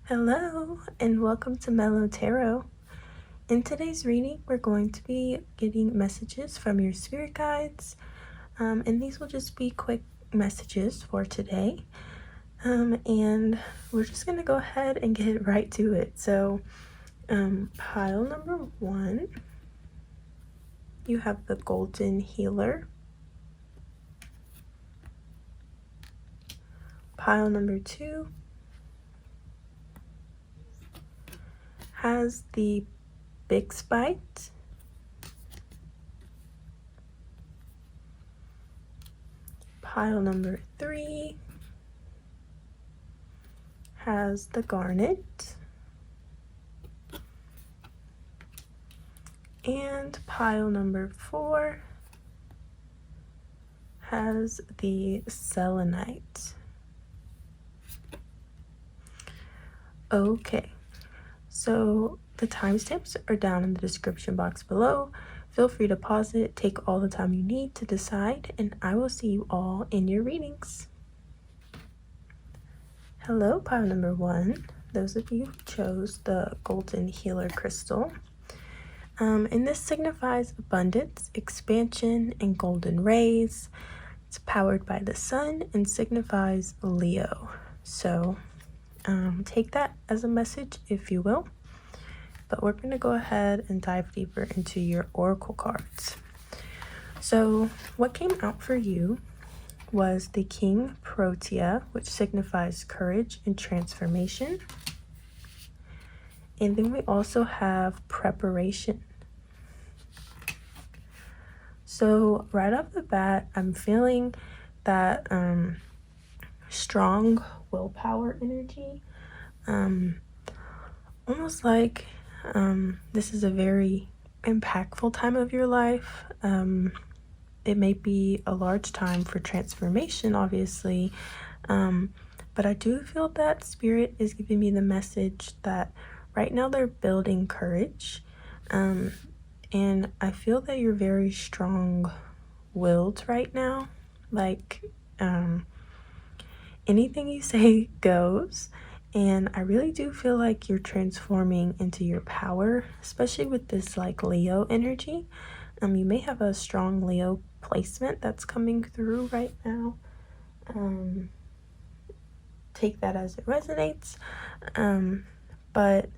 Hello and welcome to Mellow Tarot. In today's reading, we're going to be getting messages from your spirit guides, and these will just be quick messages for today. And we're just going to go ahead and get right to it. So, pile number 1, you have the Golden Healer. Pile number 2 has the bixbite. Pile number 3 has the garnet. And pile number 4 has the selenite. Okay, so the timestamps are down in the description box below. Feel free to pause it, take all the time you need to decide, and I will see you all in your readings. Hello, pile number 1. Those of you who chose the Golden Healer crystal. And this signifies abundance, expansion, and golden rays. It's powered by the sun and signifies Leo. So take that as a message, if you will. But we're going to go ahead and dive deeper into your oracle cards. So what came out for you was the King Protea, which signifies courage and transformation. And then we also have preparation. So right off the bat, I'm feeling that strong willpower energy. Almost like this is a very impactful time of your life. It may be a large time for transformation, obviously. But I do feel that Spirit is giving me the message that right now they're building courage. And I feel that you're very strong-willed right now. Like, anything you say goes. And I really do feel like you're transforming into your power, especially with this like Leo energy. You may have a strong Leo placement that's coming through right now. Take that as it resonates. But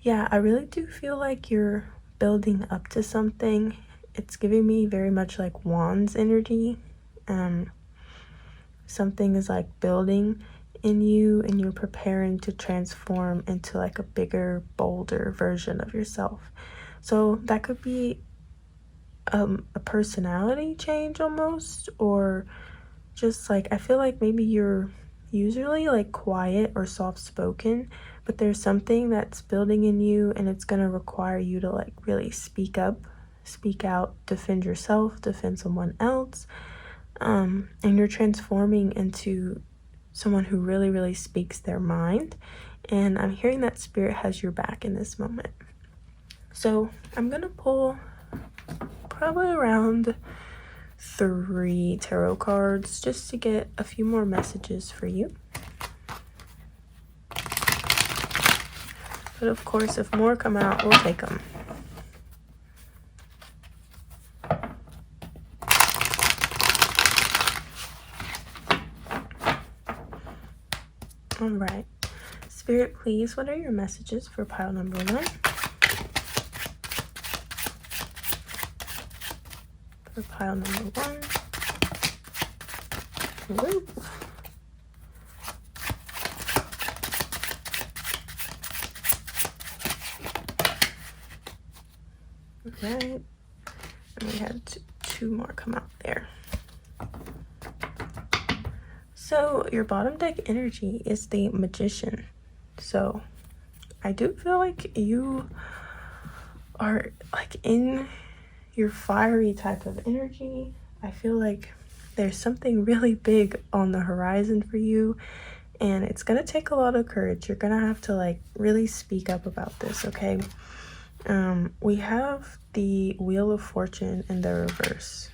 yeah, I really do feel like you're building up to something. It's giving me very much like wands energy. Something is like building in you and you're preparing to transform into like a bigger, bolder version of yourself. So that could be a personality change almost, or just like I feel like maybe you're usually like quiet or soft-spoken, but there's something that's building in you and it's going to require you to like really speak up, speak out, defend yourself, defend someone else. And you're transforming into someone who really speaks their mind. And I'm hearing that Spirit has your back in this moment. So I'm going to pull probably around 3 tarot cards just to get a few more messages for you. But of course, if more come out, we'll take them. All right. Spirit, please, what are your messages for pile number 1? For pile number 1. Woo. Right, and we had 2 more come out there. So your bottom deck energy is the Magician. So I do feel like you are like in your fiery type of energy. I feel like there's something really big on the horizon for you, and it's gonna take a lot of courage. You're gonna have to like really speak up about this, okay? We have the Wheel of Fortune in the reverse.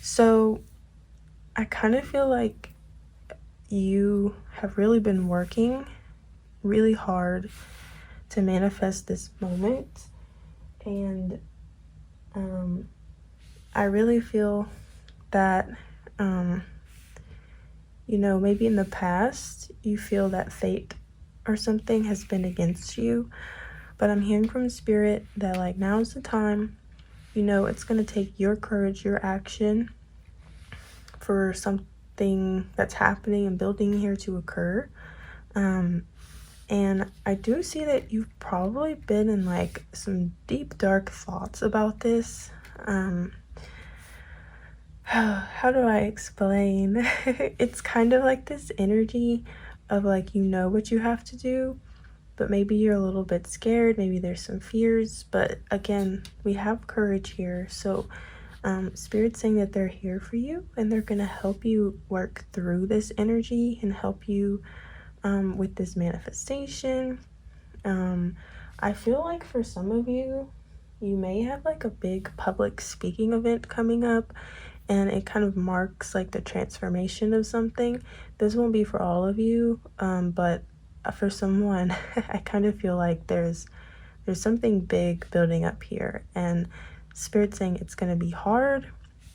So I kind of feel like you have really been working really hard to manifest this moment. And I really feel that, you know, maybe in the past you feel that fate or something has been against you. But I'm hearing from Spirit that, like, now's the time. You know, it's going to take your courage, your action for something that's happening and building here to occur. And I do see that you've probably been in, like, some deep, dark thoughts about this. How do I explain? It's kind of like this energy of, like, you know what you have to do, but maybe you're a little bit scared. Maybe there's some fears, but again, we have courage here. So Spirit's saying that they're here for you, and they're going to help you work through this energy and help you with this manifestation. I feel like for some of you, you may have like a big public speaking event coming up, and it kind of marks like the transformation of something. This won't be for all of you, but for someone, I kind of feel like there's something big building up here, and Spirit's saying it's going to be hard.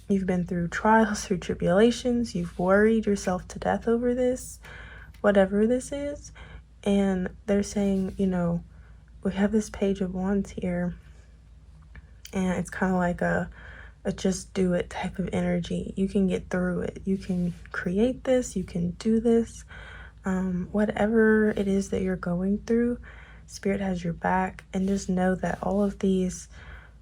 You've been through trials, through tribulations, you've worried yourself to death over this, whatever this is. And they're saying, you know, we have this Page of Wands here, and it's kind of like a just do it type of energy. You can get through it. You can create this. You can do this. Whatever it is that you're going through, Spirit has your back. And just know that all of these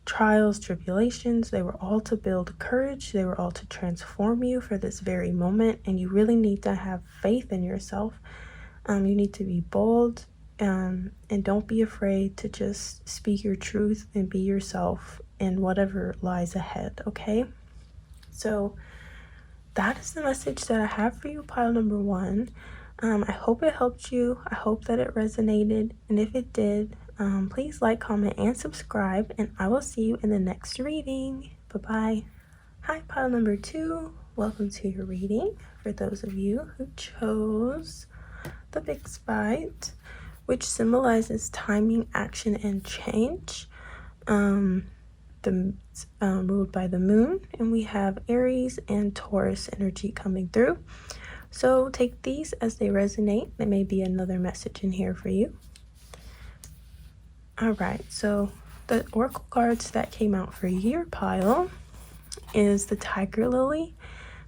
trials, tribulations, they were all to build courage. They were all to transform you for this very moment. And you really need to have faith in yourself. You need to be bold, and don't be afraid to just speak your truth and be yourself in whatever lies ahead, okay? So that is the message that I have for you, pile number 1. I hope it helped you. I hope that it resonated. And if it did, please like, comment, and subscribe. And I will see you in the next reading. Bye-bye. Hi, pile number 2. Welcome to your reading. For those of you who chose the bixbite, which symbolizes timing, action, and change. Ruled by the moon, and we have Aries and Taurus energy coming through. So take these as they resonate. There may be another message in here for you. All right, so the oracle cards that came out for your pile is the Tiger Lily,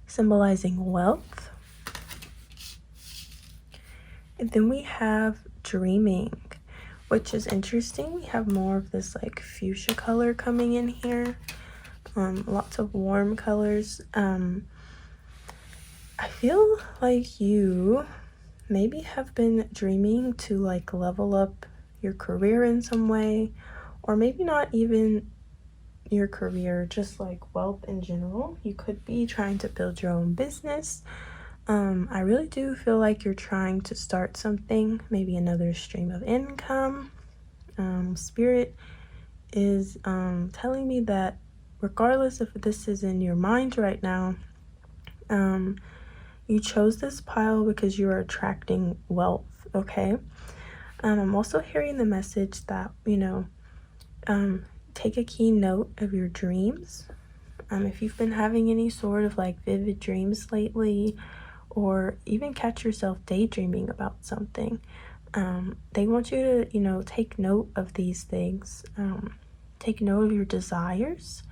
symbolizing wealth. And then we have Dreaming, which is interesting. We have more of this like fuchsia color coming in here. Lots of warm colors. I feel like you maybe have been dreaming to like level up your career in some way, or maybe not even your career, just like wealth in general. You could be trying to build your own business. I really do feel like you're trying to start something, maybe another stream of income. Spirit is telling me that regardless if this is in your mind right now, you chose this pile because you are attracting wealth, okay? I'm also hearing the message that, you know, take a keen note of your dreams. If you've been having any sort of like vivid dreams lately, or even catch yourself daydreaming about something, they want you to, you know, take note of these things. Take note of your desires.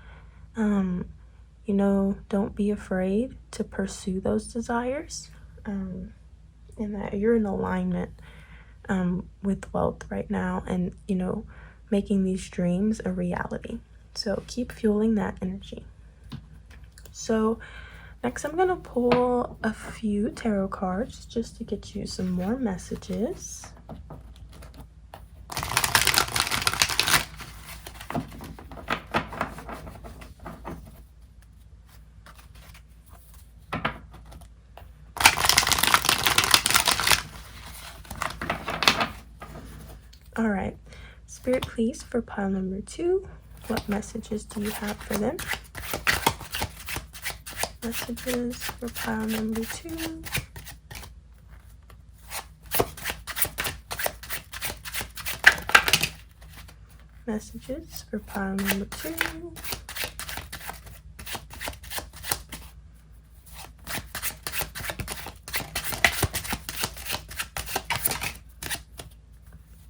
You know, don't be afraid to pursue those desires, and that you're in alignment with wealth right now, and, you know, making these dreams a reality. So keep fueling that energy. So next, I'm going to pull a few tarot cards just to get you some more messages. All right, Spirit, please, for pile number 2, what messages do you have for them? Messages for pile number 2. messages for pile number 2.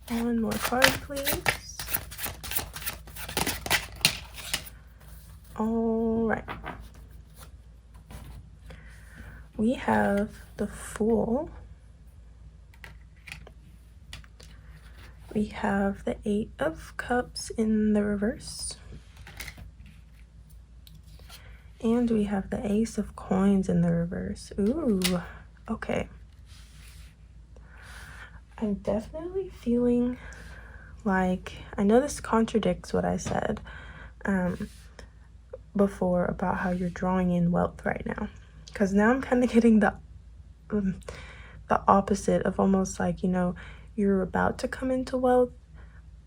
One more card, please. All right. We have the Fool. We have the 8 of Cups in the reverse. And we have the Ace of Coins in the reverse. Ooh, okay. I'm definitely feeling like, I know this contradicts what I said before about how you're drawing in wealth right now. Because now I'm kind of getting the opposite of almost like, you know, you're about to come into wealth,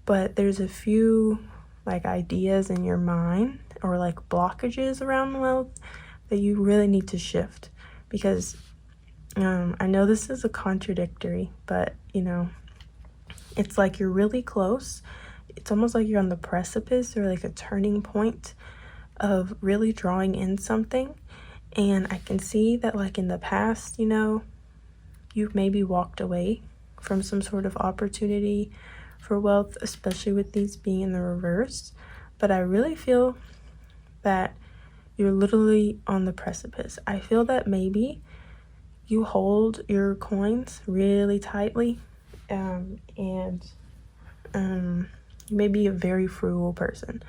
but there's a few like ideas in your mind or like blockages around wealth that you really need to shift. Because I know this is a contradictory, but you know, it's like you're really close. It's almost like you're on the precipice or like a turning point of really drawing in something. And I can see that like in the past, you know, you've maybe walked away from some sort of opportunity for wealth, especially with these being in the reverse. But I really feel that you're literally on the precipice. I feel that maybe you hold your coins really tightly, and you may be a very frugal person.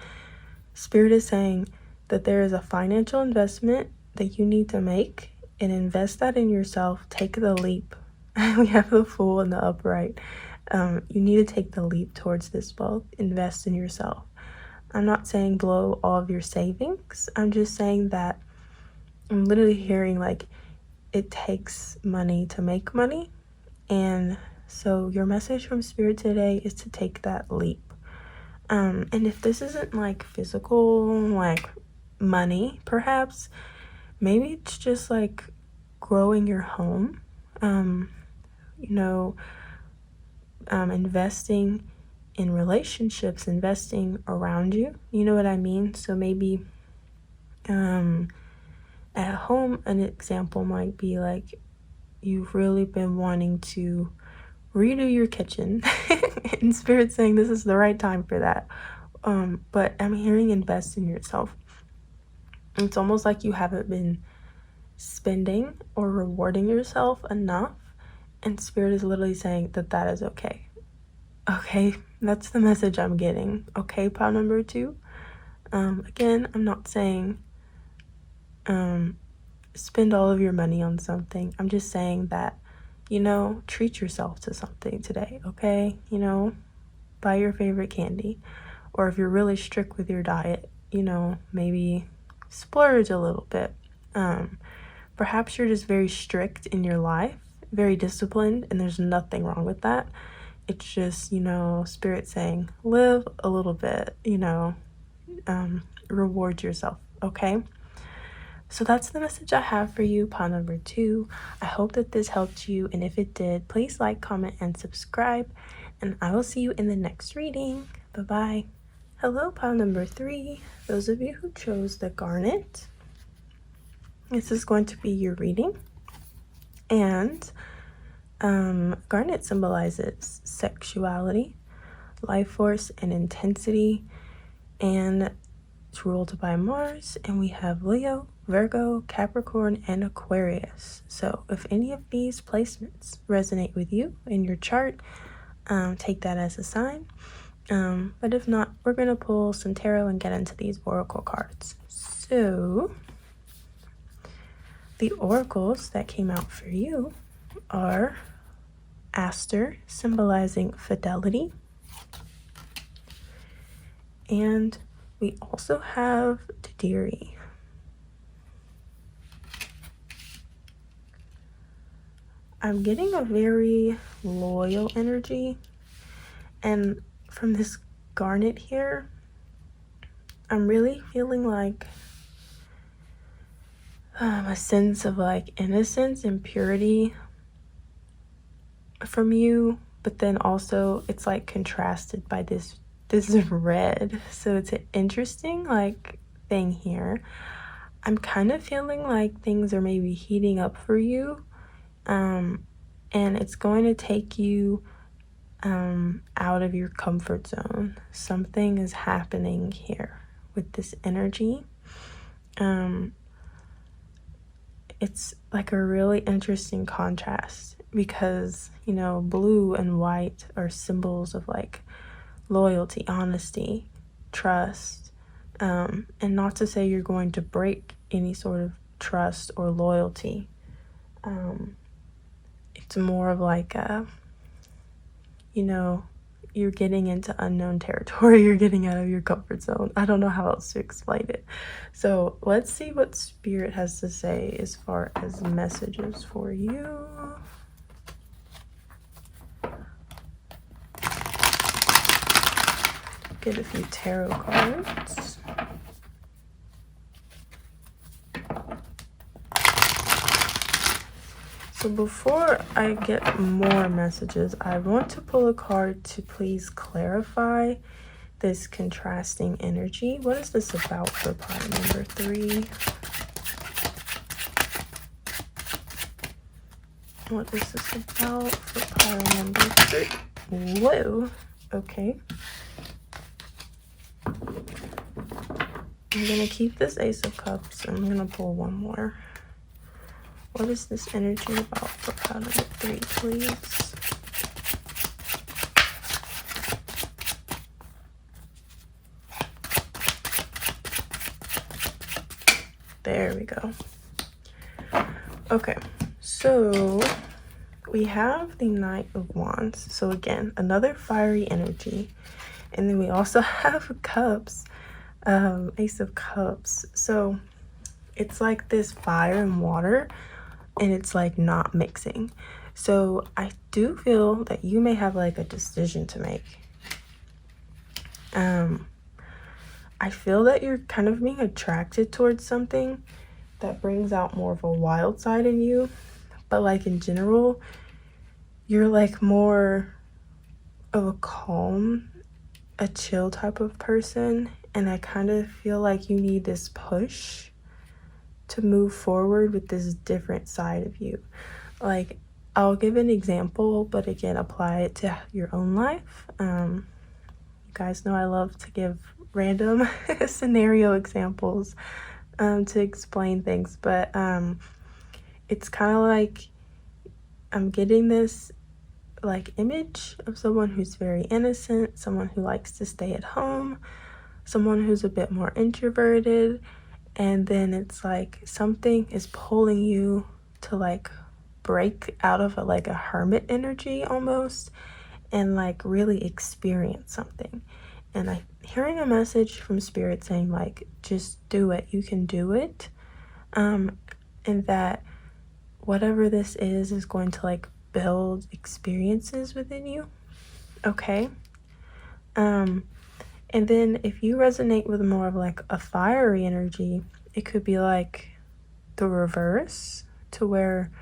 Spirit is saying that there is a financial investment that you need to make, and invest that in yourself. Take the leap. We have the Fool in the upright. You need to take the leap towards this wealth. Invest in yourself. I'm not saying blow all of your savings. I'm just saying that I'm literally hearing like it takes money to make money. And so your message from Spirit today is to take that leap. And if this isn't like physical, like money, perhaps, maybe it's just like growing your home, you know, investing in relationships, investing around you. You know what I mean? So maybe at home, an example might be like you've really been wanting to redo your kitchen and Spirit saying this is the right time for that. But I'm hearing invest in yourself. It's almost like you haven't been spending or rewarding yourself enough, and Spirit is literally saying that that is okay. Okay, that's the message I'm getting. Okay, pile number 2. Again, I'm not saying spend all of your money on something. I'm just saying that, you know, treat yourself to something today, okay? You know, buy your favorite candy. Or if you're really strict with your diet, you know, maybe splurge a little bit. Perhaps you're just very strict in your life, very disciplined, and there's nothing wrong with that. It's just, you know, Spirit saying, live a little bit, you know, reward yourself, okay? So that's the message I have for you, pile number 2. I hope that this helped you, and if it did, please like, comment, and subscribe, and I will see you in the next reading. Bye-bye. Hello, pile number 3. Those of you who chose the garnet, this is going to be your reading. And garnet symbolizes sexuality, life force, and intensity, and it's ruled by Mars. And we have Leo, Virgo, Capricorn, and Aquarius. So if any of these placements resonate with you in your chart, take that as a sign. But if not, we're going to pull some tarot and get into these oracle cards. So the oracles that came out for you are Aster, symbolizing fidelity. And we also have Tadiri. I'm getting a very loyal energy. And from this garnet here, I'm really feeling like a sense of like innocence and purity from you, but then also it's like contrasted by this this red. So it's an interesting like thing here. I'm kind of feeling like things are maybe heating up for you, and it's going to take you out of your comfort zone. Something is happening here with this energy. It's like a really interesting contrast because, you know, blue and white are symbols of like loyalty, honesty, trust, and not to say you're going to break any sort of trust or loyalty. It's more of like a, you know, you're getting into unknown territory, you're getting out of your comfort zone. I don't know how else to explain it. So let's see what Spirit has to say as far as messages for you. Get a few tarot cards. So before I get more messages, I want to pull a card to please clarify this contrasting energy. What is this about for pile number 3? What is this about for pile number 3? Whoa, okay. I'm gonna keep this Ace of Cups. I'm gonna pull one more. What is this energy about for pile number 3, please? There we go. Okay, so we have the Knight of Wands. So again, another fiery energy. And then we also have Cups, Ace of Cups. So it's like this fire and water, and it's like not mixing. So I do feel that you may have like a decision to make. I feel that you're kind of being attracted towards something that brings out more of a wild side in you, but like in general, you're like more of a calm, a chill type of person, and I kind of feel like you need this push to move forward with this different side of you. Like, I'll give an example, but again, apply it to your own life. You guys know I love to give random scenario examples to explain things, but it's kind of like I'm getting this like image of someone who's very innocent, someone who likes to stay at home, someone who's a bit more introverted, and then it's like something is pulling you to like break out of like a hermit energy almost, and like really experience something. And I'm hearing a message from Spirit saying like, just do it, you can do it, and that whatever this is going to like build experiences within you. Okay. And then if you resonate with more of like a fiery energy, it could be like the reverse, to where,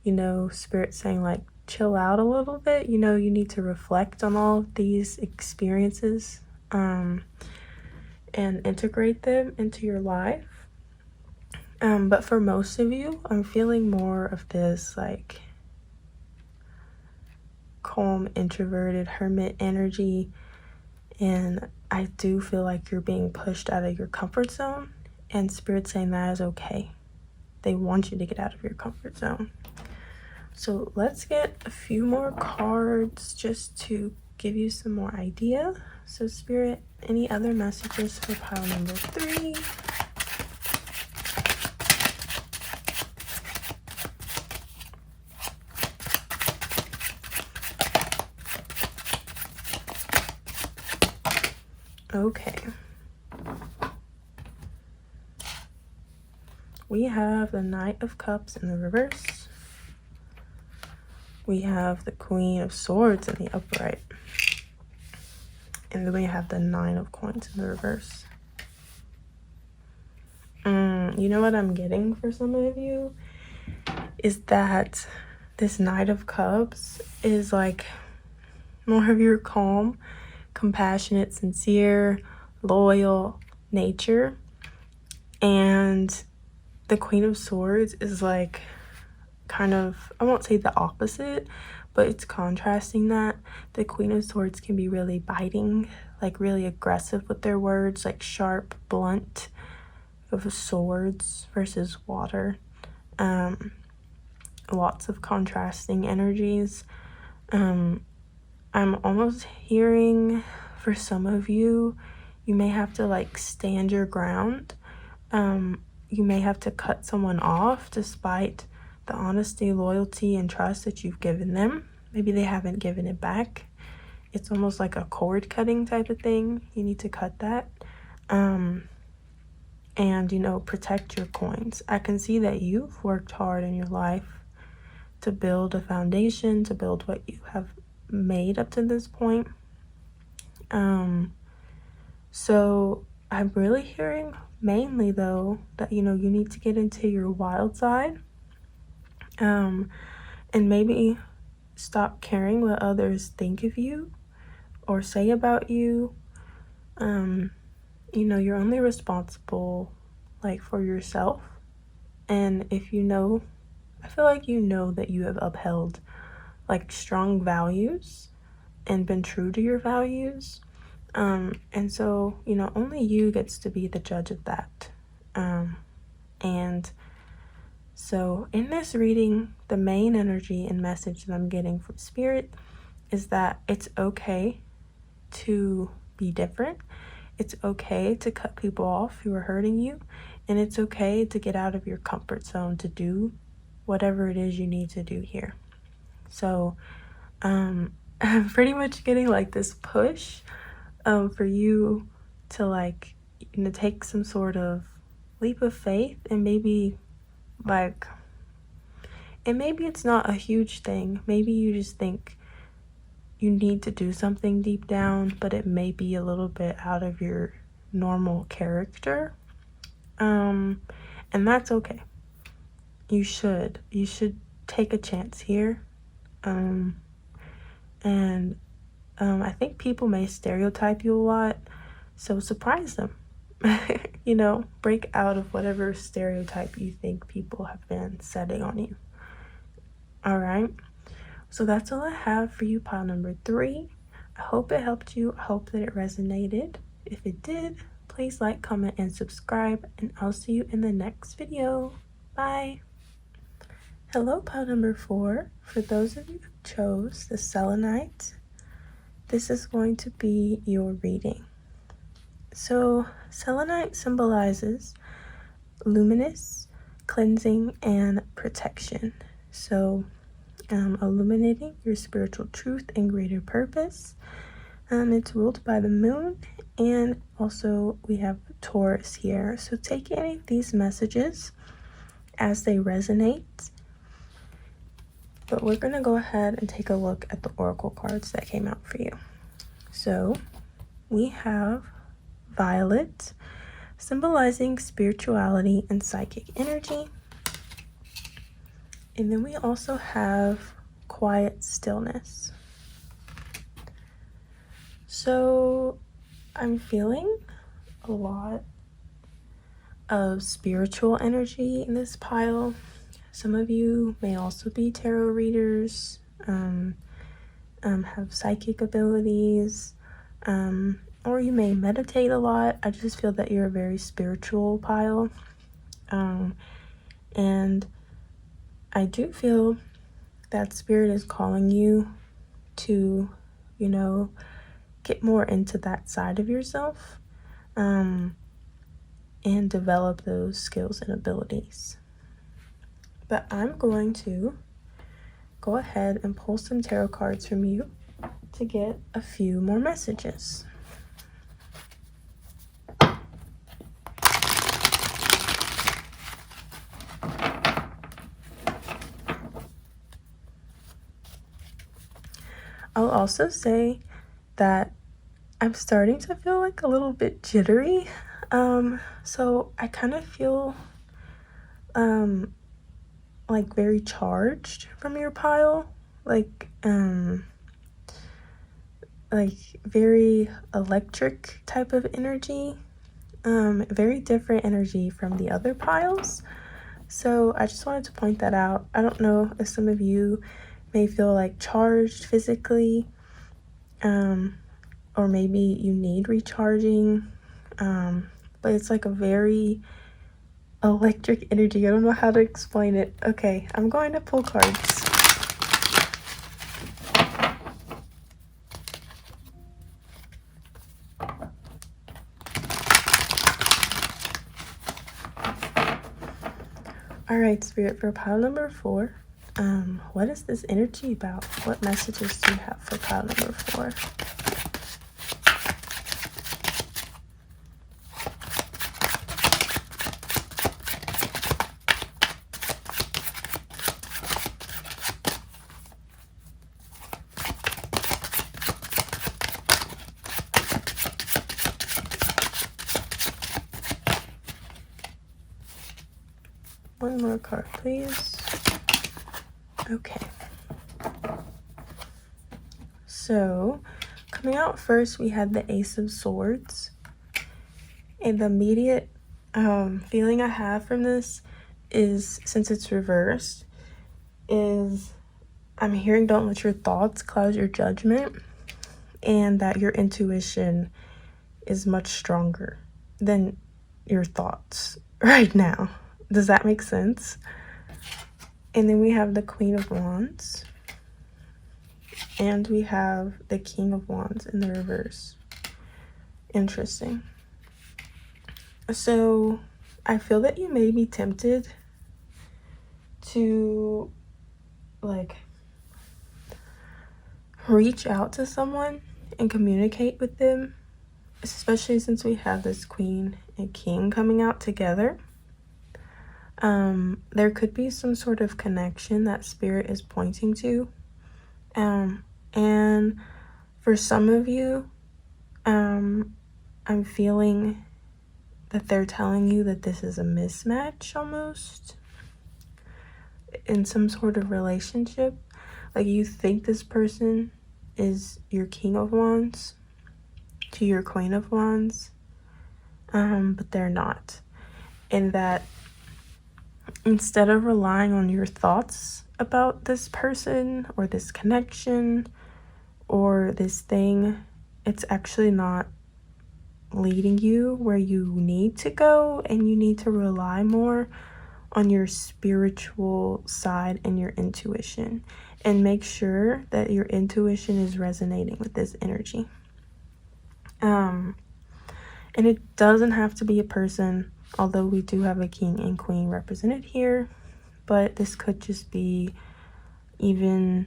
you know, Spirit's saying like, chill out a little bit. You know, you need to reflect on all of these experiences and integrate them into your life. But for most of you, I'm feeling more of this like calm, introverted hermit energy, and I do feel like you're being pushed out of your comfort zone, and Spirit's saying that is okay. They want you to get out of your comfort zone. So let's get a few more cards just to give you some more idea. So Spirit, any other messages for pile number 3? Okay. We have the Knight of Cups in the reverse. We have the Queen of Swords in the upright. And then we have the Nine of Coins in the reverse. You know what I'm getting for some of you? Is that this Knight of Cups is like more of your calm, compassionate, sincere, loyal nature. And the Queen of Swords is like kind of, I won't say the opposite, but it's contrasting that. The Queen of Swords can be really biting, like really aggressive with their words, like sharp, blunt of swords versus water. Lots of contrasting energies. I'm almost hearing for some of you, you may have to like stand your ground. You may have to cut someone off despite the honesty, loyalty, and trust that you've given them. Maybe they haven't given it back. It's almost like a cord cutting type of thing. You need to cut that. And, you know, protect your coins. I can see that you've worked hard in your life to build a foundation, to build what you have made up to this point. So I'm really hearing mainly though that, you know, you need to get into your wild side, and maybe stop caring what others think of you or say about you. You know, you're only responsible like for yourself. And if you know, I feel like you know that you have upheld like strong values and been true to your values. And so, you know, only you gets to be the judge of that. And so in this reading, the main energy and message that I'm getting from Spirit is that it's okay to be different. It's okay to cut people off who are hurting you. And it's okay to get out of your comfort zone to do whatever it is you need to do here. So I'm pretty much getting like this push for you to like, you know, take some sort of leap of faith, and maybe like, and maybe it's not a huge thing. Maybe you just think you need to do something deep down, but it may be a little bit out of your normal character. And that's okay. You should take a chance here. And I think people may stereotype you a lot, so surprise them. You know, break out of whatever stereotype you think people have been setting on you. All right, so that's all I have for you, pile number 3. I hope it helped you. I hope that it resonated. If it did, please like, comment, and subscribe, and I'll see you in the next video. Bye. Hello, pile number 4. For those of you who chose the selenite, this is going to be your reading. So selenite symbolizes luminous, cleansing, and protection. So illuminating your spiritual truth and greater purpose. It's ruled by the moon, and also we have Taurus here. So take any of these messages as they resonate. But we're going to go ahead and take a look at the oracle cards that came out for you. So we have Violet, symbolizing spirituality and psychic energy. And then we also have Quiet Stillness. So I'm feeling a lot of spiritual energy in this pile. Some of you may also be tarot readers, have psychic abilities, or you may meditate a lot. I just feel that you're a very spiritual pile. And I do feel that Spirit is calling you to, you know, get more into that side of yourself, and develop those skills and abilities. But I'm going to go ahead and pull some tarot cards from you to get a few more messages. I'll also say that I'm starting to feel like a little bit jittery. So I kind of feel like very charged from your pile. Like like very electric type of energy. Very different energy from the other piles. So I just wanted to point that out. I don't know if some of you may feel like charged physically, or maybe you need recharging, but it's like a very electric energy. I don't know how to explain it. Okay, I'm going to pull cards. All right, Spirit, for pile number 4, what is this energy about? What messages do you have for pile number 4? One more card, please. Okay. So, coming out first, we had the Ace of Swords. And the immediate feeling I have from this is, since it's reversed, is I'm hearing don't let your thoughts cloud your judgment, and that your intuition is much stronger than your thoughts right now. Does that make sense? And then we have the Queen of Wands. And we have the King of Wands in the reverse. Interesting. So I feel that you may be tempted to like reach out to someone and communicate with them, especially since we have this Queen and King coming out together. There could be some sort of connection that Spirit is pointing to. And for some of you, I'm feeling that they're telling you that this is a mismatch almost in some sort of relationship. Like you think this person is your King of Wands to your Queen of Wands, but they're not. And that instead of relying on your thoughts about this person or this connection or this thing, it's actually not leading you where you need to go, and you need to rely more on your spiritual side and your intuition, and make sure that your intuition is resonating with this energy. And it doesn't have to be a person, although we do have a King and Queen represented here, but this could just be even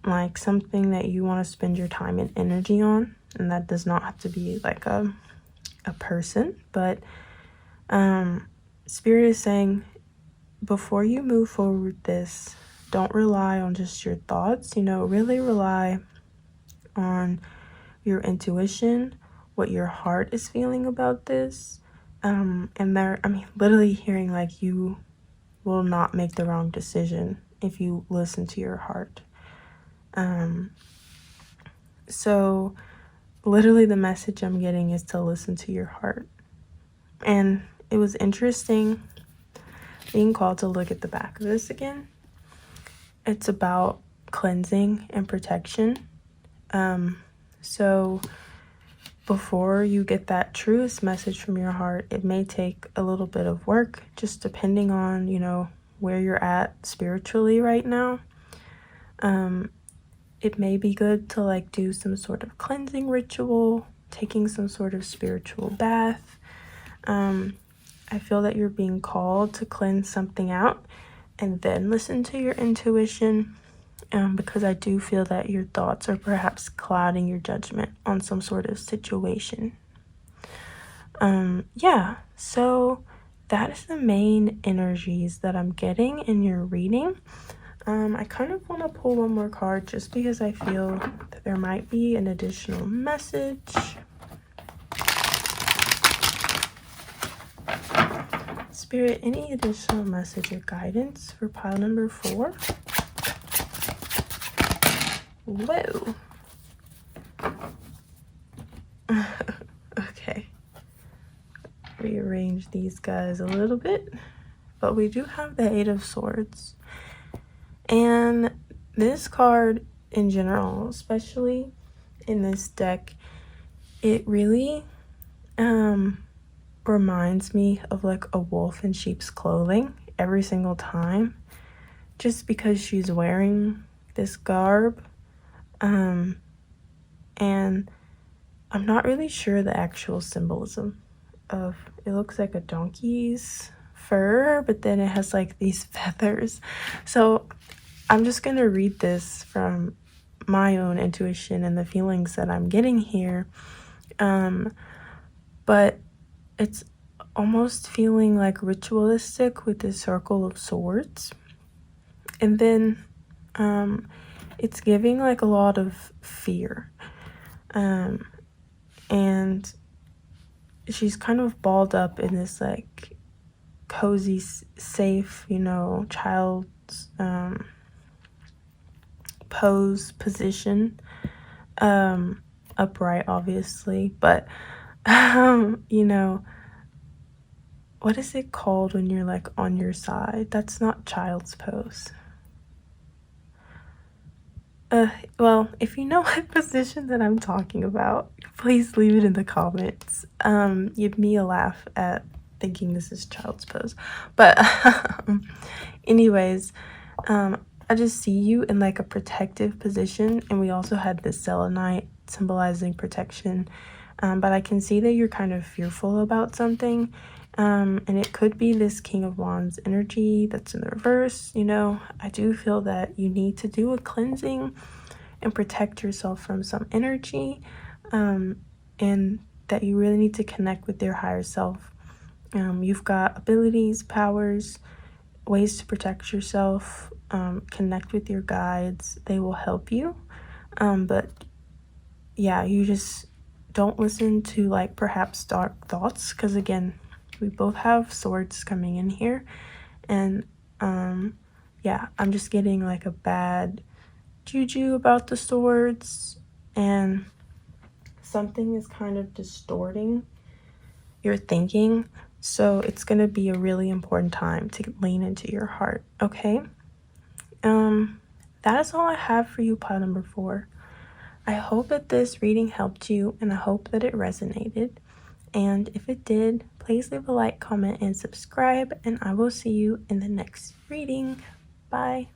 like something that you want to spend your time and energy on, and that does not have to be like a person. But Spirit is saying, before you move forward with this, don't rely on just your thoughts, really rely on your intuition, what your heart is feeling about this. And literally hearing like you will not make the wrong decision if you listen to your heart. So literally the message I'm getting is to listen to your heart. And it was interesting being called to look at the back of this again. It's about cleansing and protection. So before you get that truest message from your heart, it may take a little bit of work, just depending on, where you're at spiritually right now. It may be good to like do some sort of cleansing ritual, taking some sort of spiritual bath. I feel that you're being called to cleanse something out and then listen to your intuition, because I do feel that your thoughts are perhaps clouding your judgment on some sort of situation. Yeah, so that is the main energies that I'm getting in your reading. I kind of want to pull one more card just because I feel that there might be an additional message. Spirit, any additional message or guidance for pile number 4? Whoa. these guys a little bit, but we do have the Eight of Swords. And this card in general, especially in this deck, it really reminds me of like a wolf in sheep's clothing every single time, just because she's wearing this garb. And I'm not really sure the actual symbolism of it. Looks like a donkey's fur, but then it has like these feathers. So I'm just gonna read this from my own intuition and the feelings that I'm getting here. But it's almost feeling like ritualistic with this circle of swords. And then it's giving like a lot of fear. And she's kind of balled up in this like cozy, safe, child's position, upright obviously, but what is it called when you're like on your side? That's not child's pose. Well, if you know what position that I'm talking about, please leave it in the comments. Give me a laugh at thinking this is child's pose. But anyways, I just see you in like a protective position, and we also had this selenite symbolizing protection. But I can see that you're kind of fearful about something. And it could be this King of Wands energy that's in the reverse. I do feel that you need to do a cleansing and protect yourself from some energy, and that you really need to connect with your higher self. You've got abilities, powers, ways to protect yourself, connect with your guides. They will help you. But yeah, you just don't listen to like perhaps dark thoughts, because again, we both have swords coming in here. And yeah, I'm just getting like a bad juju about the swords, and something is kind of distorting your thinking. So it's going to be a really important time to lean into your heart, okay? That is all I have for you, pile number 4. I hope that this reading helped you, and I hope that it resonated. And if it did, please leave a like, comment, and subscribe, and I will see you in the next reading. Bye.